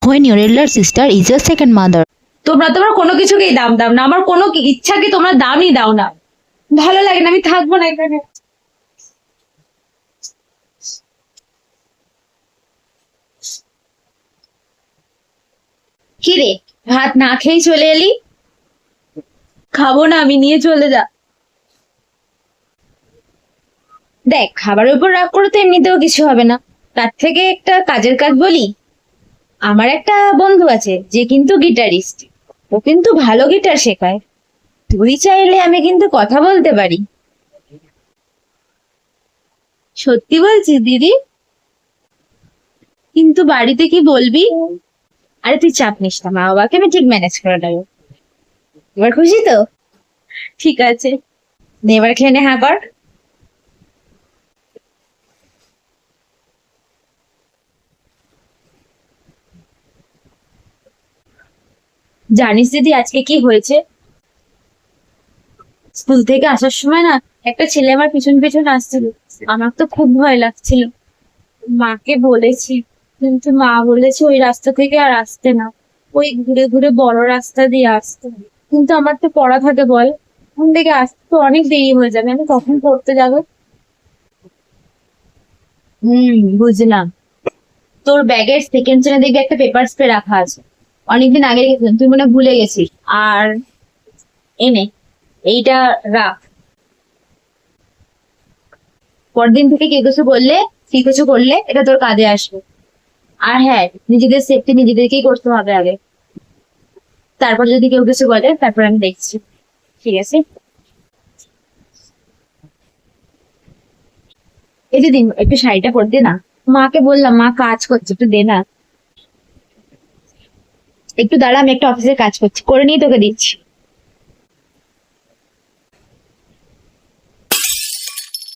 when your elder sister is your second mother. তোমরা কোনো কিছুকেই দাম দাও না, আমার কোনো ইচ্ছাকে তোমরা দামই দাও না। ভালো লাগে না, আমি থাকবো না এখানে। কি রে, ভাত না খেয়েই চলে এলি? খাবো না আমি, নিয়ে চলে যা। দেখ, খাবারের উপর রাগ করে তো এমনিতেও কিছু হবে না, তার থেকে একটা কাজের কাজ বলি। আমার একটা বন্ধু আছে যে কিন্তু গিটারিস্ট, ও কিন্তু ভালো গিটার শেখায়। তুই চাইলে আমি কিন্তু কথা বলতে পারি। সত্যি বলছিস দিদি? কিন্তু বাড়িতে কি বলবি? আরে তুই চাপ নিস না, মা বাবাকে আমি ঠিক ম্যানেজ করে নেবো। এবার খুশি তো? ঠিক আছে, নে এবার খেয়ে নে, হ্যাঁ কর। জানিস দিদি আজকে কি হয়েছে? স্কুল থেকে আসার সময় না একটা ছেলে আমার পিছন পিছন আসছিল, আমার তো খুব ভয় লাগছিল। মাকে বলেছি, কিন্তু মা বলেছে ওই রাস্তা থেকে আর আসতে না, ওই ঘুরে ঘুরে বড় রাস্তা দিয়ে আসতে। কিন্তু আমার তো পড়া থাকে বল, ওখান থেকে আসতে তো অনেক দেরি হয়ে যাবে, আমি কখন পড়তে যাবো? বুঝলাম। তোর ব্যাগের সেকেন্ড চেনে দেখবি একটা পেপার স্প্রে রাখা আছে, অনেকদিন আগে গেছিলাম, তুই মনে হয় ভুলে গেছিস। আর এনে এইটা রাখ, পরদিন থেকে কেউ কিছু বললে, কি কিছু করলে এটা তোর কাজে আসবে। আর হ্যাঁ, নিজেদের সেফটি নিজেদেরকেই করতে হবে আগে, তারপর যদি কেউ কিছু বলে তারপর আমি দেখছি। ঠিক আছে? এই দিদি একটু শাড়িটা পরে দে না, মাকে বললাম মা কাজ করছে, একটু দে না। একটু দাঁড়া, আমি একটা অফিসের কাজ করছি, করে নিয়ে তোকে দিচ্ছি।